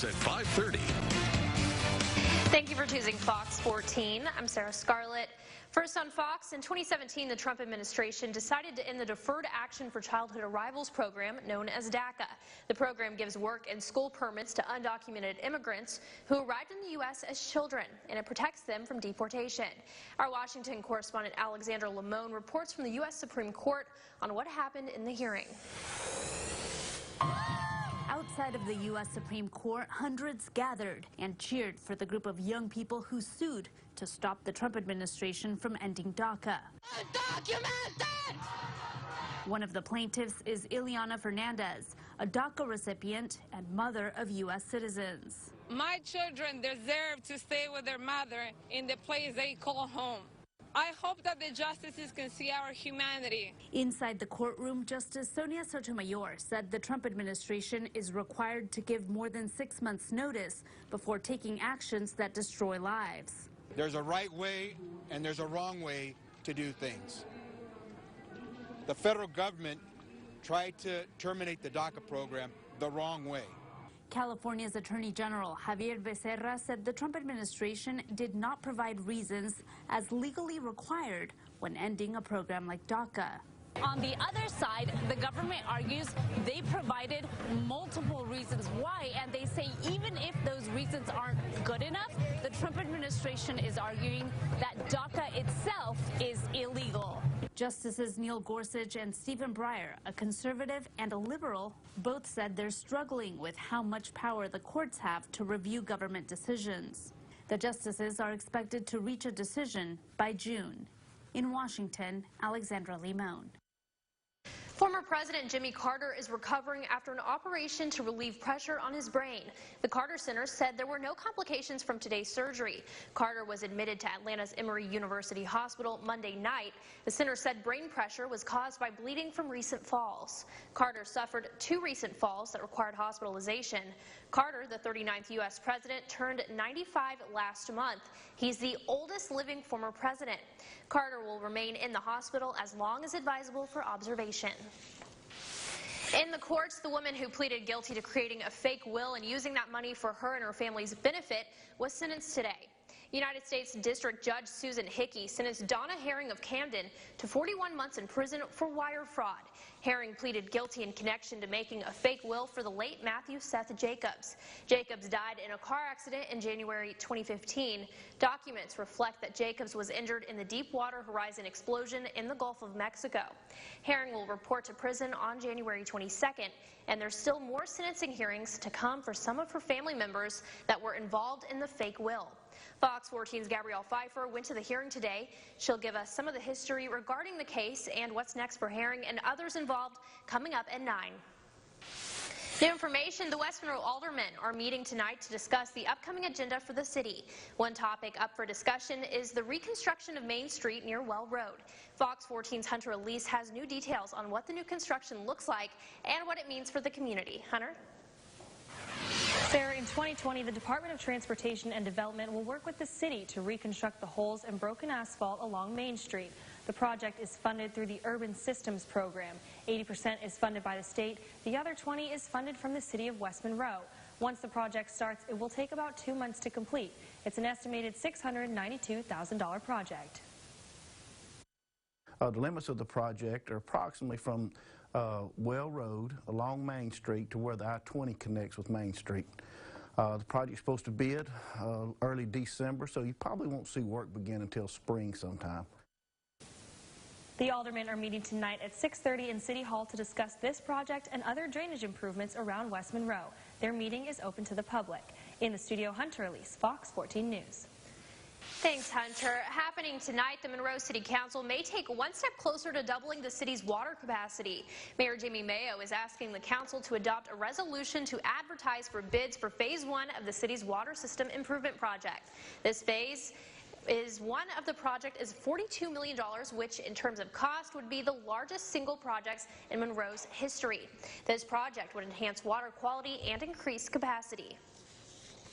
At 5:30. Thank you for choosing Fox 14. I'm Sarah Scarlett. First on Fox, in 2017, the Trump administration decided to end the Deferred Action for Childhood Arrivals program known as DACA. The program gives work and school permits to undocumented immigrants who arrived in the U.S. as children, and it protects them from deportation. Our Washington correspondent Alexandra Limon reports from the U.S. Supreme Court on what happened in the hearing. Outside of the U.S. Supreme Court, hundreds gathered and cheered for the group of young people who sued to stop the Trump administration from ending DACA. Undocumented! One of the plaintiffs is Ileana Fernandez, a DACA recipient and mother of U.S. citizens. My children deserve to stay with their mother in the place they call home. I hope that the justices can see our humanity. Inside the courtroom, Justice Sonia Sotomayor said the Trump administration is required to give more than 6 months' notice before taking actions that destroy lives. There's a right way and there's a wrong way to do things. The federal government tried to terminate the DACA program the wrong way. California's Attorney General Javier Becerra said the Trump administration did not provide reasons as legally required when ending a program like DACA. On the other side, the government argues they provided multiple reasons why, and they say even if those reasons aren't good enough, the Trump administration is arguing that DACA itself is illegal. Justices Neil Gorsuch and Stephen Breyer, a conservative and a liberal, both said they're struggling with how much power the courts have to review government decisions. The justices are expected to reach a decision by June. In Washington, Alexandra Limon. Former President Jimmy Carter is recovering after an operation to relieve pressure on his brain. The Carter Center said there were no complications from today's surgery. Carter was admitted to Atlanta's Emory University Hospital Monday night. The center said brain pressure was caused by bleeding from recent falls. Carter suffered 2 recent falls that required hospitalization. Carter, the 39th U.S. president, turned 95 last month. He's the oldest living former president. Carter will remain in the hospital as long as advisable for observation. In the courts, the woman who pleaded guilty to creating a fake will and using that money for her and her family's benefit was sentenced today. United States District Judge Susan Hickey sentenced Donna Herring of Camden to 41 months in prison for wire fraud. Herring pleaded guilty in connection to making a fake will for the late Matthew Seth Jacobs. Jacobs died in a car accident in January 2015. Documents reflect that Jacobs was injured in the Deepwater Horizon explosion in the Gulf of Mexico. Herring will report to prison on January 22nd, and there's still more sentencing hearings to come for some of her family members that were involved in the fake will. Fox 14's Gabrielle Pfeiffer went to the hearing today. She'll give us some of the history regarding the case and what's next for Herring and others involved coming up at 9. New information, the West Monroe aldermen are meeting tonight to discuss the upcoming agenda for the city. One topic up for discussion is the reconstruction of Main Street near Well Road. Fox 14's Hunter Elise has new details on what the new construction looks like and what it means for the community. Hunter? Sarah, in 2020, the Department of Transportation and Development will work with the city to reconstruct the holes in broken asphalt along Main Street. The project is funded through the Urban Systems Program. 80% is funded by the state. The other 20% is funded from the city of West Monroe. Once the project starts, it will take about 2 months to complete. It's an estimated $692,000 project. The limits of the project are approximately from Well Road along Main Street to where the I-20 connects with Main Street. The project's supposed to bid early December, so you probably won't see work begin until spring sometime. The aldermen are meeting tonight at 6:30 in City Hall to discuss this project and other drainage improvements around West Monroe. Their meeting is open to the public. In the studio, Hunter Elise, Fox 14 News. Thanks, Hunter. Happening tonight, the Monroe City Council may take one step closer to doubling the city's water capacity. Mayor Jamie Mayo is asking the council to adopt a resolution to advertise for bids for Phase 1 of the city's water system improvement project. This phase one of the project is $42 million, which in terms of cost would be the largest single projects in Monroe's history. This project would enhance water quality and increase capacity.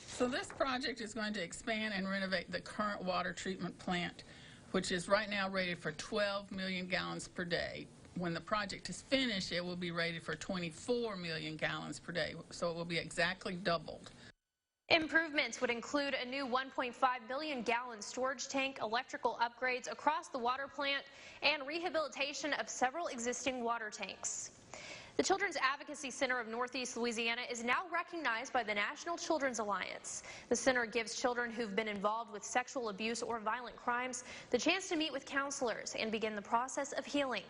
So this project is going to expand and renovate the current water treatment plant, which is right now rated for 12 million gallons per day. When the project is finished, it will be rated for 24 million gallons per day, so it will be exactly doubled. Improvements would include a new 1.5 million gallon storage tank, electrical upgrades across the water plant, and rehabilitation of several existing water tanks. The Children's Advocacy Center of Northeast Louisiana is now recognized by the National Children's Alliance. The center gives children who've been involved with sexual abuse or violent crimes the chance to meet with counselors and begin the process of healing.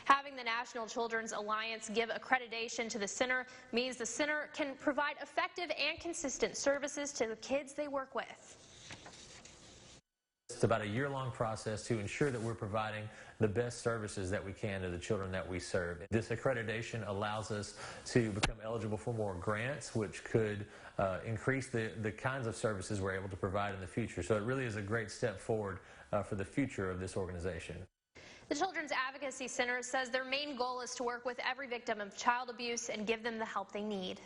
Having the National Children's Alliance give accreditation to the center means the center can provide effective and consistent services to the kids they work with. It's about a year-long process to ensure that we're providing the best services that we can to the children that we serve. This accreditation allows us to become eligible for more grants, which could increase the kinds of services we're able to provide in the future. So it really is a great step forward for the future of this organization. The Children's Advocacy Center says their main goal is to work with every victim of child abuse and give them the help they need.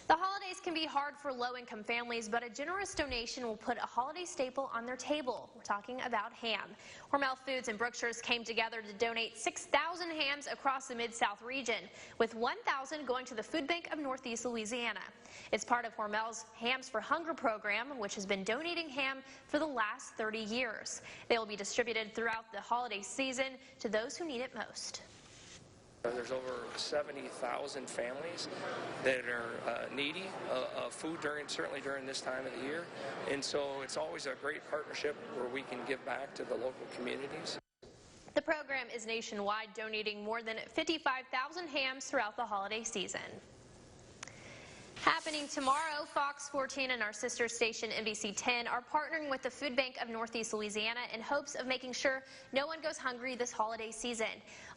The holidays can be hard for low-income families, but a generous donation will put a holiday staple on their table. We're talking about ham. Hormel Foods and Brookshire's came together to donate 6,000 hams across the Mid-South region, with 1,000 going to the Food Bank of Northeast Louisiana. It's part of Hormel's Hams for Hunger program, which has been donating ham for the last 30 years. They will be distributed throughout the holiday season to those who need it most. There's over 70,000 families that are needy of food certainly during this time of the year. And so it's always a great partnership where we can give back to the local communities. The program is nationwide, donating more than 55,000 hams throughout the holiday season. Happening tomorrow, Fox 14 and our sister station NBC 10 are partnering with the Food Bank of Northeast Louisiana in hopes of making sure no one goes hungry this holiday season.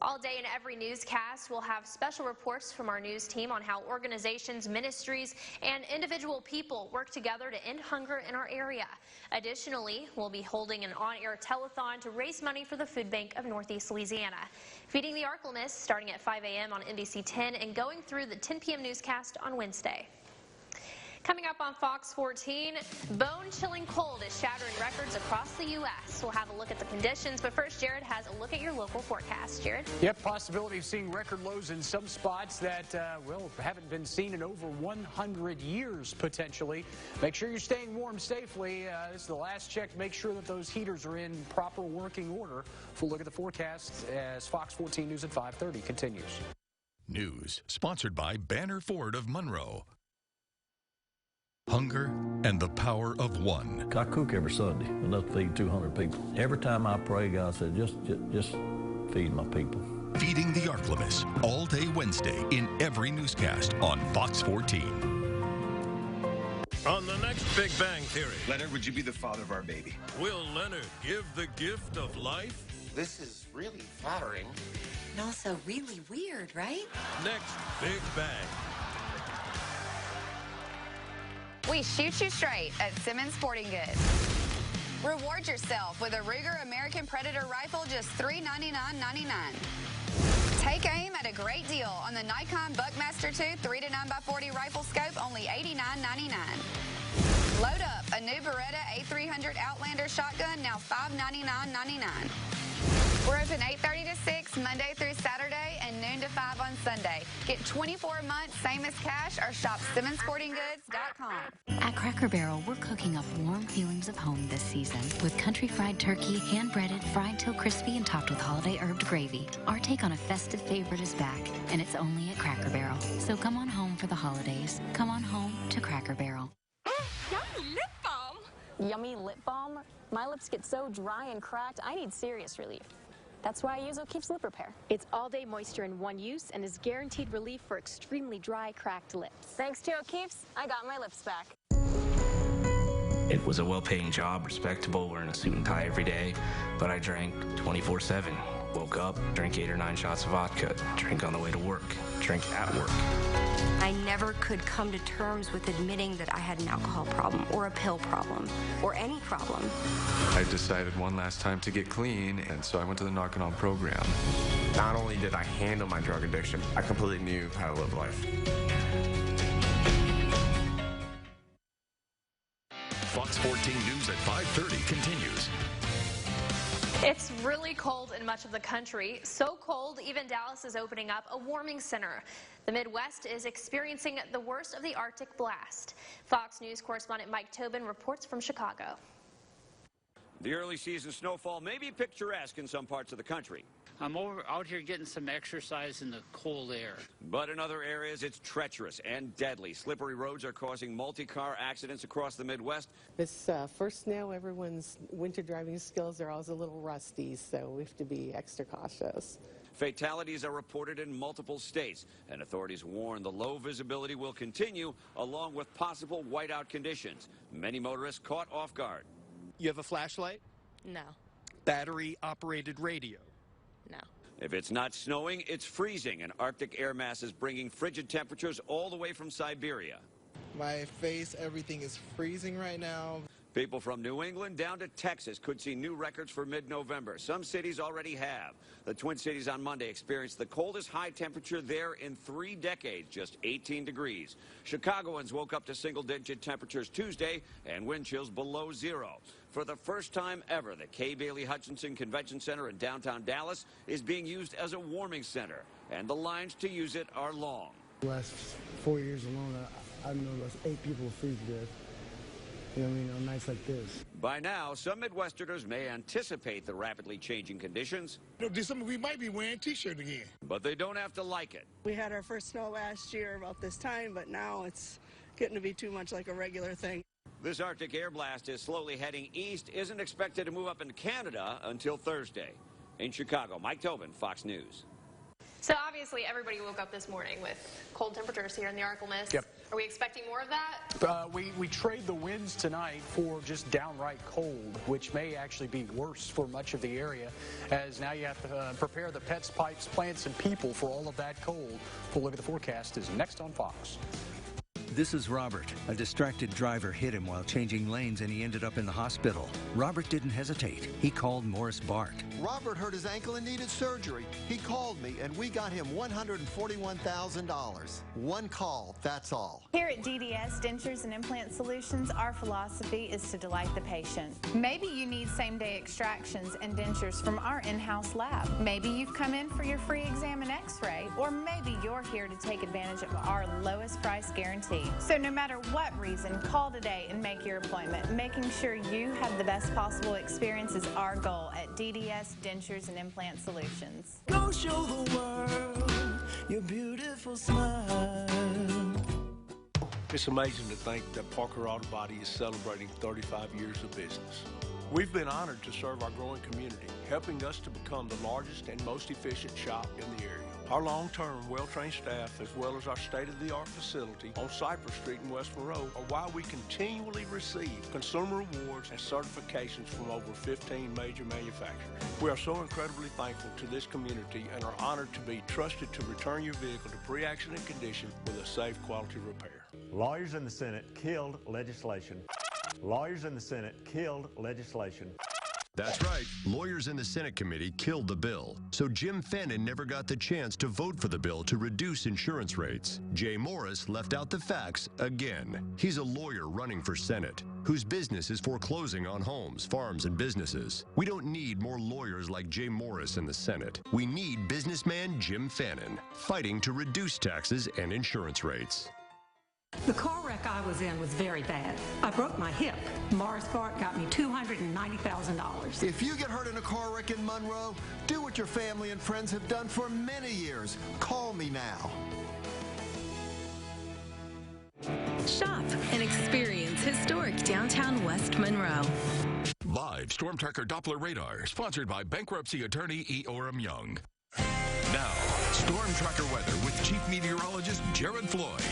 All day in every newscast, we'll have special reports from our news team on how organizations, ministries, and individual people work together to end hunger in our area. Additionally, we'll be holding an on-air telethon to raise money for the Food Bank of Northeast Louisiana. Feeding the Arklamists starting at 5 a.m. on NBC 10 and going through the 10 p.m. newscast on Wednesday. Coming up on Fox 14, bone-chilling cold is shattering records across the U.S. We'll have a look at the conditions, but first, Jared has a look at your local forecast. Jared? Yep, possibility of seeing record lows in some spots that, well, haven't been seen in over 100 years, potentially. Make sure you're staying warm safely. This is the last check to make sure that those heaters are in proper working order. Full look at the forecast as Fox 14 News at 5:30 continues. News sponsored by Banner Ford of Monroe. Hunger and the power of one. I cook every Sunday, enough to feed 200 people. Every time I pray, God said, just feed my people. Feeding the Arklamists, all day Wednesday in every newscast on Fox 14. On the next Big Bang Theory. Leonard, would you be the father of our baby? Will Leonard give the gift of life? This is really flattering. And also really weird, right? Next Big Bang. We shoot you straight at Simmons Sporting Goods. Reward yourself with a Ruger American Predator rifle, just $399.99. Take aim at a great deal on the Nikon Buckmaster 2 3 to 9x40 rifle scope, only $89.99. Load up a new Beretta A300 Outlander shotgun, now $599.99. We're open 8:30 to 6 Monday through Saturday and noon to 5 on Sunday. Get 24 months, same as cash, or shop SimmonsSportingGoods.com. At Cracker Barrel, we're cooking up warm feelings of home this season with country fried turkey, hand-breaded, fried till crispy, and topped with holiday herbed gravy. Our take on a festive favorite is back, and it's only at Cracker Barrel. So come on home for the holidays. Come on home to Cracker Barrel. Yummy lip balm! Yummy lip balm? My lips get so dry and cracked, I need serious relief. That's why I use O'Keeffe's Lip Repair. It's all-day moisture in one use and is guaranteed relief for extremely dry, cracked lips. Thanks to O'Keeffe's, I got my lips back. It was a well-paying job, respectable, wearing a suit and tie every day, but I drank 24/7. Woke up, drank 8 or 9 shots of vodka, drink on the way to work, drink at work. I never could come to terms with admitting that I had an alcohol problem or a pill problem or any problem. I decided one last time to get clean, and so I went to the Knockin' On program. Not only did I handle my drug addiction, I completely knew how to live life. Fox 14 News at 5:30 continues. It's really cold in much of the country. So cold, even Dallas is opening up a warming center. The Midwest is experiencing the worst of the Arctic blast. Fox News correspondent Mike Tobin reports from Chicago. The early season snowfall may be picturesque in some parts of the country. I'm out here getting some exercise in the cold air. But in other areas, it's treacherous and deadly. Slippery roads are causing multi-car accidents across the Midwest. This first snow, everyone's winter driving skills are always a little rusty, so we have to be extra cautious. Fatalities are reported in multiple states, and authorities warn the low visibility will continue, along with possible whiteout conditions. Many motorists caught off guard. You have a flashlight? No. Battery-operated radio? No. If it's not snowing, it's freezing, and Arctic air mass is bringing frigid temperatures all the way from Siberia. My face, everything is freezing right now. People from New England down to Texas could see new records for mid-November. Some cities already have. The Twin Cities on Monday experienced the coldest high temperature there in 3 decades, just 18 degrees. Chicagoans woke up to single-digit temperatures Tuesday and wind chills below zero. For the first time ever, the Kay Bailey Hutchinson Convention Center in downtown Dallas is being used as a warming center, and the lines to use it are long. The last 4 years alone, I know there's 8 people freeze to death. You know what I mean, on nights like this. By now, some Midwesterners may anticipate the rapidly changing conditions. This summer we might be wearing T-shirt again. But they don't have to like it. We had our first snow last year about this time, but now it's getting to be too much like a regular thing. This Arctic air blast is slowly heading east, isn't expected to move up into Canada until Thursday. In Chicago, Mike Tobin, Fox News. So obviously everybody woke up this morning with cold temperatures here in the ArkLaMiss. Yep. Are we expecting more of that? We trade the winds tonight for just downright cold, which may actually be worse for much of the area, as now you have to prepare the pets, pipes, plants, and people for all of that cold. Full look at the forecast is next on Fox. This is Robert. A distracted driver hit him while changing lanes and he ended up in the hospital. Robert didn't hesitate. He called Morris Bart. Robert hurt his ankle and needed surgery. He called me and we got him $141,000. One call, that's all. Here at DDS Dentures and Implant Solutions, our philosophy is to delight the patient. Maybe you need same-day extractions and dentures from our in-house lab. Maybe you've come in for your free exam and x-ray, or maybe you're here to take advantage of our lowest price guarantee. So no matter what reason, call today and make your appointment. Making sure you have the best possible experience is our goal at DDS Dentures and Implant Solutions. Go show the world your beautiful smile. It's amazing to think that Parker Auto Body is celebrating 35 years of business. We've been honored to serve our growing community, helping us to become the largest and most efficient shop in the area. Our long-term, well-trained staff, as well as our state-of-the-art facility on Cypress Street in West Monroe, are why we continually receive consumer awards and certifications from over 15 major manufacturers. We are so incredibly thankful to this community and are honored to be trusted to return your vehicle to pre-accident condition with a safe, quality repair. Lawyers in the Senate killed legislation. Lawyers in the Senate killed legislation. That's right. Lawyers in the Senate committee killed the bill. So Jim Fannin never got the chance to vote for the bill to reduce insurance rates. Jay Morris left out the facts again. He's a lawyer running for Senate, whose business is foreclosing on homes, farms, and businesses. We don't need more lawyers like Jay Morris in the Senate. We need businessman Jim Fannin, fighting to reduce taxes and insurance rates. The car wreck I was in was very bad. I broke my hip. Morris Bart got me $290,000. If you get hurt in a car wreck in Monroe, do what your family and friends have done for many years. Call me now. Shop and experience historic downtown West Monroe. Live Storm Tracker Doppler radar, sponsored by bankruptcy attorney E. Orem Young. Now, Storm Tracker weather with Chief Meteorologist Jared Floyd.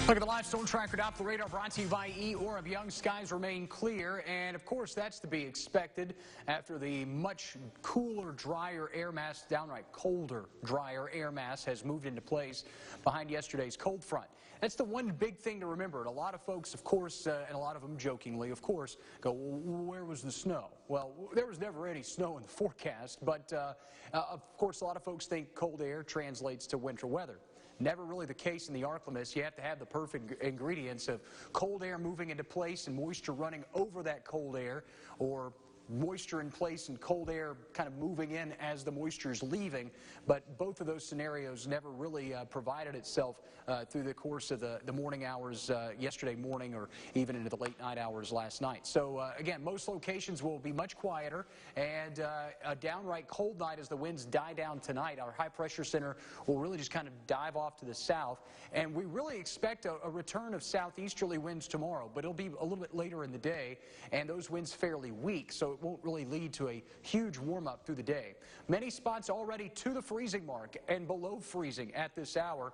Look at the live Storm Tracker Doppler radar brought to you by E. Orem Young. Skies remain clear, and of course that's to be expected after the much cooler, drier air mass, downright colder, drier air mass has moved into place behind yesterday's cold front. That's the one big thing to remember. And a lot of folks, of course, and a lot of them jokingly, of course, go, well, where was the snow? Well, there was never any snow in the forecast, but of course a lot of folks think cold air translates to winter weather. Never really the case in the ArkLaMiss. You have to have the perfect ingredients of cold air moving into place and moisture running over that cold air, or moisture in place and cold air kind of moving in as the moisture is leaving. But both of those scenarios never really provided itself through the course of the morning hours yesterday morning or even into the late night hours last night. So again, most locations will be much quieter and a downright cold night as the winds die down tonight. Our high pressure center will really just kind of dive off to the south, and we really expect a return of southeasterly winds tomorrow, but it'll be a little bit later in the day, and those winds fairly weak, so it won't really lead to a huge warm-up through the day. Many spots already to the freezing mark and below freezing at this hour,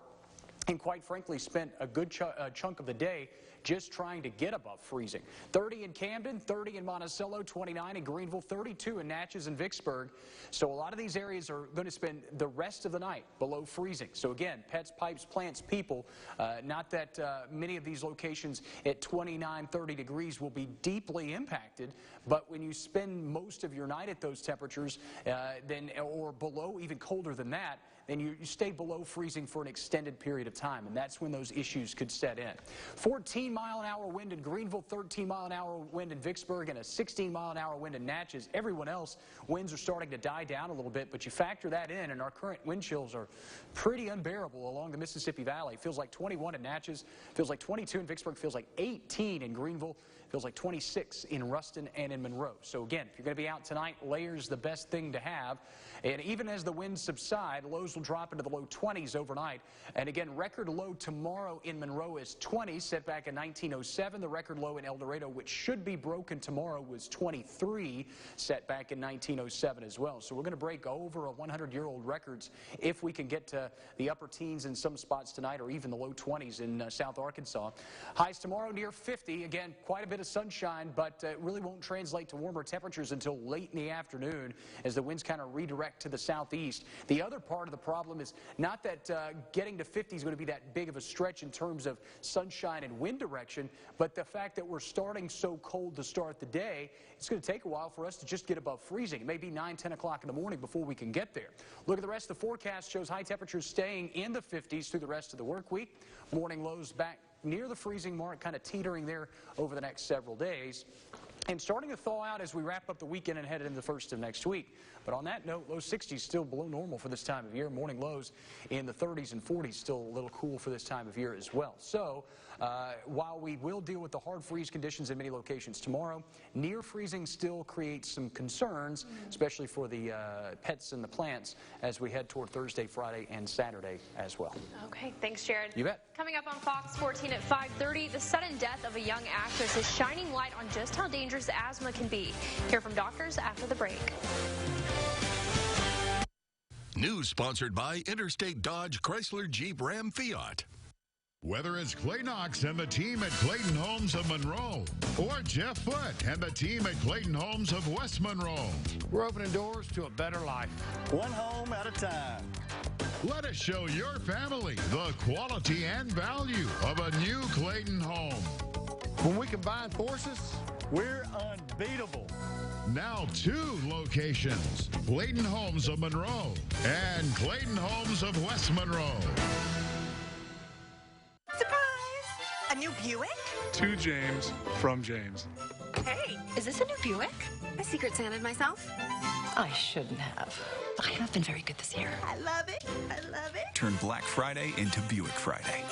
and quite frankly spent a good chunk of the day just trying to get above freezing. 30 in Camden, 30 in Monticello, 29 in Greenville, 32 in Natchez and Vicksburg. So a lot of these areas are going to spend the rest of the night below freezing. So again, pets, pipes, plants, people, not that many of these locations at 29, 30 degrees will be deeply impacted, but when you spend most of your night at those temperatures, or below, even colder than that, then you stay below freezing for an extended period of time, and that's when those issues could set in. 14-mile-an-hour wind in Greenville, 13-mile-an-hour wind in Vicksburg, and a 16-mile-an-hour wind in Natchez. Everyone else, winds are starting to die down a little bit, but you factor that in, and our current wind chills are pretty unbearable along the Mississippi Valley. Feels like 21 in Natchez, feels like 22 in Vicksburg, feels like 18 in Greenville, feels like 26 in Ruston and in Monroe. So again, if you're going to be out tonight, layers the best thing to have. And even as the winds subside, lows will drop into the low 20s overnight. And again, record low tomorrow in Monroe is 20, set back in 1907. The record low in El Dorado, which should be broken tomorrow, was 23, set back in 1907 as well. So we're going to break over a 100-year-old records if we can get to the upper teens in some spots tonight, or even the low 20s in South Arkansas. Highs tomorrow near 50. Again, quite a bit of sunshine, but it really won't translate to warmer temperatures until late in the afternoon as the winds kind of redirect to the southeast. The other part of the problem is not that getting to 50 is going to be that big of a stretch in terms of sunshine and wind direction, but the fact that we're starting so cold to start the day, it's going to take a while for us to just get above freezing. It may be 9, 10 o'clock in the morning before we can get there. Look at the rest of the forecast, shows high temperatures staying in the 50s through the rest of the work week. Morning lows back near the freezing mark, kind of teetering there over the next several days. And starting to thaw out as we wrap up the weekend and head into the first of next week. But on that note, low 60s still below normal for this time of year. Morning lows in the 30s and 40s, still a little cool for this time of year as well. So while we will deal with the hard freeze conditions in many locations tomorrow, near freezing still creates some concerns, especially for the pets and the plants as we head toward Thursday, Friday, and Saturday as well. Okay, thanks, Jared. You bet. Coming up on Fox 14 at 5:30, the sudden death of a young actress is shining light on just how dangerous asthma can be. Hear from doctors after the break. News sponsored by Interstate Dodge Chrysler Jeep Ram Fiat. Whether it's Clay Knox and the team at Clayton Homes of Monroe, or Jeff Foote and the team at Clayton Homes of West Monroe, We're opening doors to a better life. One home at a time. let us show your family the quality and value of a new Clayton home. When we combine forces, We're unbeatable. Now 2 locations, Clayton Homes of Monroe and Clayton Homes of West Monroe. Surprise! A new Buick? to James from James. Hey, is this a new Buick? I Secret Santed myself. I shouldn't have. I have been very good this year. I love it. I love it. Turn Black Friday into Buick Friday.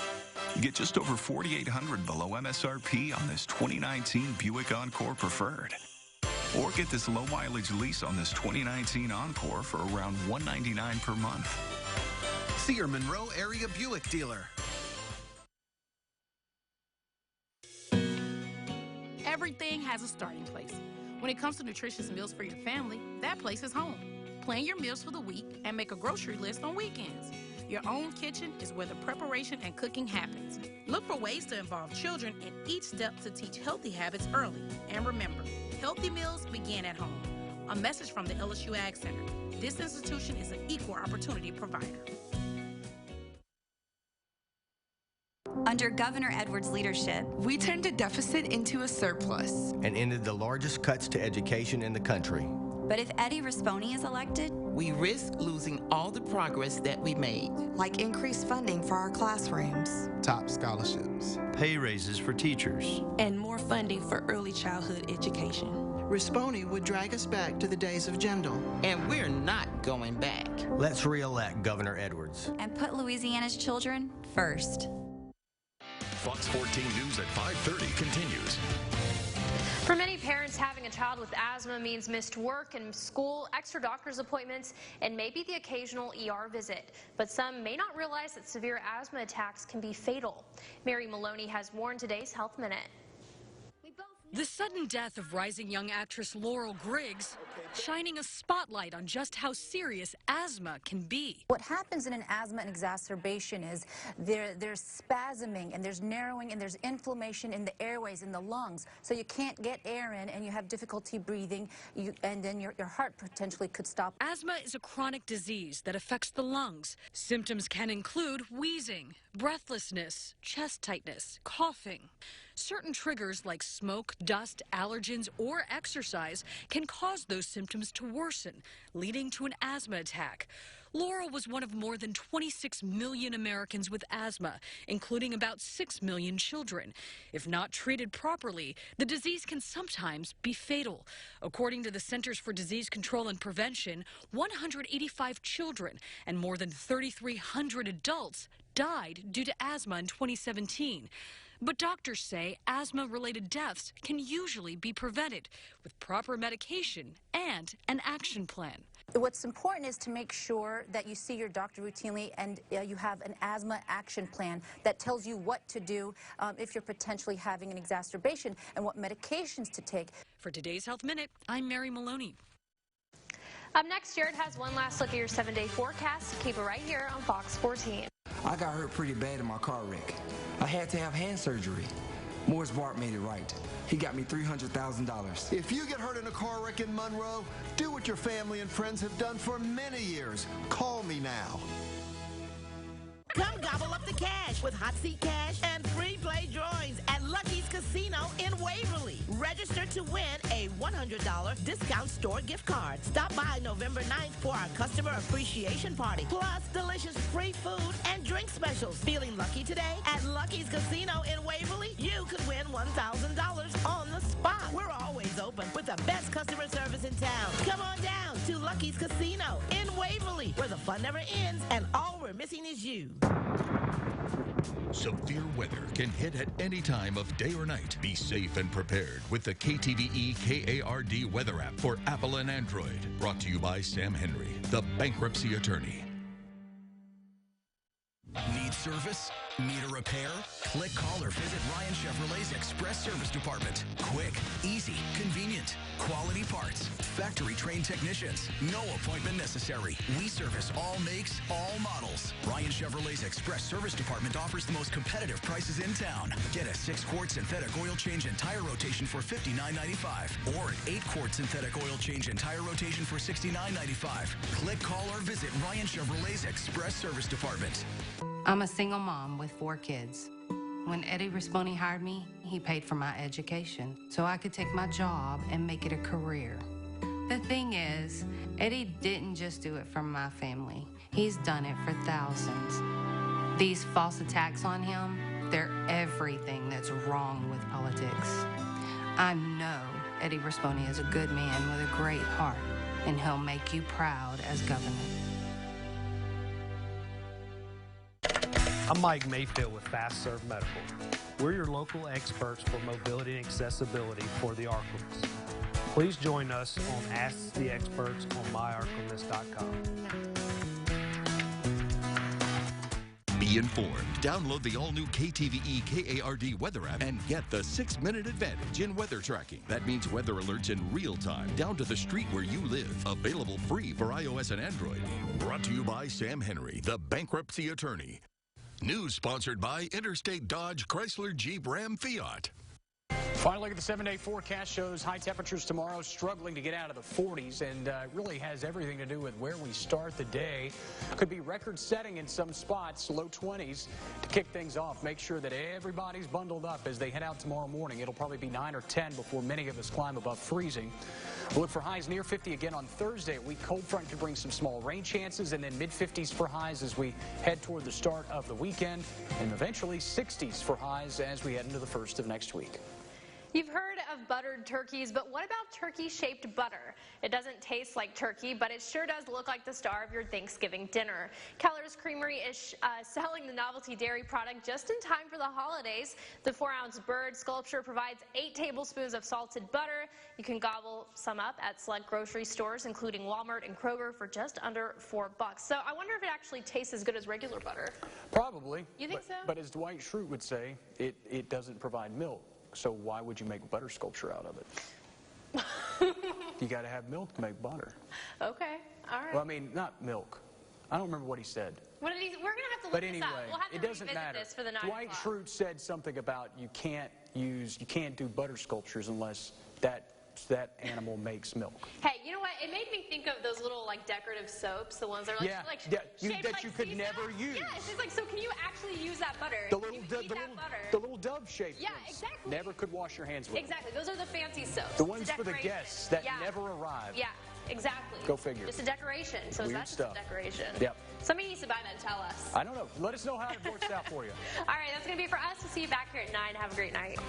Get just over $4,800 below MSRP on this 2019 Buick Encore Preferred. Or get this low mileage lease on this 2019 Encore for around $199 per month. See your Monroe area Buick dealer. Everything has a starting place. When it comes to nutritious meals for your family, that place is home. Plan your meals for the week and make a grocery list on weekends. Your own kitchen is where the preparation and cooking happens. Look for ways to involve children in each step to teach healthy habits early. And remember, healthy meals begin at home. A message from the LSU Ag Center. This institution is an equal opportunity provider. Under Governor Edwards' leadership, we turned a deficit into a surplus and ended the largest cuts to education in the country. But if Eddie Risponi is elected, we risk losing all the progress that we made. Like increased funding for our classrooms, top scholarships, pay raises for teachers, and more funding for early childhood education. Risponi would drag us back to the days of Jindal. And we're not going back. Let's re-elect Governor Edwards. And put Louisiana's children first. Fox 14 News at 5:30 continues. For many parents, having a child with asthma means missed work and school, extra doctor's appointments, and maybe the occasional ER visit. But some may not realize that severe asthma attacks can be fatal. Mary Maloney has more in today's Health Minute. The sudden death of rising young actress Laurel Griggs, shining a spotlight on just how serious asthma can be. What happens in an asthma exacerbation is there's spasming and there's narrowing and there's inflammation in the airways, in the lungs. So you can't get air in and you have difficulty breathing, and then your heart potentially could stop. Asthma is a chronic disease that affects the lungs. Symptoms can include wheezing, breathlessness, chest tightness, coughing. Certain triggers like smoke, dust, allergens, or exercise can cause those symptoms to worsen, leading to an asthma attack. Laurel was one of more than 26 million Americans with asthma, including about 6 million children. If not treated properly, the disease can sometimes be fatal. According to the Centers for Disease Control and Prevention, 185 children and more than 3,300 adults died due to asthma in 2017. But doctors say asthma-related deaths can usually be prevented with proper medication and an action plan. What's important is to make sure that you see your doctor routinely and you have an asthma action plan that tells you what to do if you're potentially having an exacerbation and what medications to take. For today's Health Minute, I'm Mary Maloney. Up next, Jared has one last look at your 7-day forecast. Keep it right here on Fox 14. I got hurt pretty bad in my car wreck. I had to have hand surgery. Morris Bart made it right. He got me $300,000. If you get hurt in a car wreck in Monroe, do what your family and friends have done for many years. Call me now. Come gobble up the cash with hot seat cash and free play drawings at Lucky's Casino in Waverly. Register to win a $100 discount store gift card. Stop by November 9th for our customer appreciation party. Plus delicious free food and drink specials. Feeling lucky today? At Lucky's Casino in Waverly, you could win $1,000 on the spot. We're always open with the best customer service in town. Come on down to Lucky's Casino in Waverly, where the fun never ends and all we're missing is you. Severe weather can hit at any time of day or night. Be safe and prepared with the KTVE KARD weather app for Apple and Android. Brought to you by Sam Henry, the bankruptcy attorney. Need service? Need a repair? Click, call, or visit Ryan Chevrolet's Express Service Department. Quick, easy, convenient, quality parts, factory-trained technicians, no appointment necessary. We service all makes, all models. Ryan Chevrolet's Express Service Department offers the most competitive prices in town. Get a 6-quart synthetic oil change and tire rotation for $59.95, or an 8-quart synthetic oil change and tire rotation for $69.95. Click, call, or visit Ryan Chevrolet's Express Service Department. I'm a single mom with 4 kids. When Eddie Risponi hired me, he paid for my education so I could take my job and make it a career. The thing is, Eddie didn't just do it for my family. He's done it for thousands. These false attacks on him, they're everything that's wrong with politics. I know Eddie Risponi is a good man with a great heart, and he'll make you proud as governor. I'm Mike Mayfield with Fast Serve Medical. We're your local experts for mobility and accessibility for the Arkless. Please join us on Ask the Experts on myarkless.com. Be informed. Download the all-new KTVE KARD weather app and get the 6-minute advantage in weather tracking. That means weather alerts in real time, down to the street where you live. Available free for iOS and Android. Brought to you by Sam Henry, the bankruptcy attorney. News sponsored by Interstate Dodge Chrysler Jeep Ram Fiat. Final look at the 7-day forecast shows high temperatures tomorrow, struggling to get out of the 40s, and really has everything to do with where we start the day. Could be record-setting in some spots, low 20s to kick things off. Make sure that everybody's bundled up as they head out tomorrow morning. It'll probably be 9 or 10 before many of us climb above freezing. We'll look for highs near 50 again on Thursday. A weak cold front could bring some small rain chances, and then mid-50s for highs as we head toward the start of the weekend, and eventually 60s for highs as we head into the first of next week. You've heard of buttered turkeys, but what about turkey-shaped butter? It doesn't taste like turkey, but it sure does look like the star of your Thanksgiving dinner. Keller's Creamery is selling the novelty dairy product just in time for the holidays. The 4-ounce bird sculpture provides 8 tablespoons of salted butter. You can gobble some up at select grocery stores, including Walmart and Kroger, for just under $4. So I wonder if it actually tastes as good as regular butter. Probably. You think so? But as Dwight Schrute would say, it doesn't provide milk. So why would you make a butter sculpture out of it? You got to have milk to make butter. Okay, all right. Well, I mean, not milk. I don't remember what he said. What did he? We're gonna have to look But this anyway, up. We'll have to it doesn't revisit matter. this for the 9 Dwight o'clock. Schrute said something about you can't do butter sculptures unless that animal makes milk. Hey, you know what? It made me think of those little like decorative soaps, the ones that are like, shaped that like you could sea never salt. use. Yeah, it's just like, so can you actually use that butter? The Can little, you eat that butter? the little dove-shaped Yeah, ones. exactly. Never could wash your hands with them. Exactly. Those are the fancy soaps. The It's ones a for the decoration. guests that Yeah. never arrive. Yeah, exactly. Go figure. Just a decoration. So Weird that's stuff. just a decoration. Yep. Somebody needs to buy that and tell us. I don't know. Let us know how it works out for you. All right, that's going to be it for us. We'll see you back here at 9. Have a great night.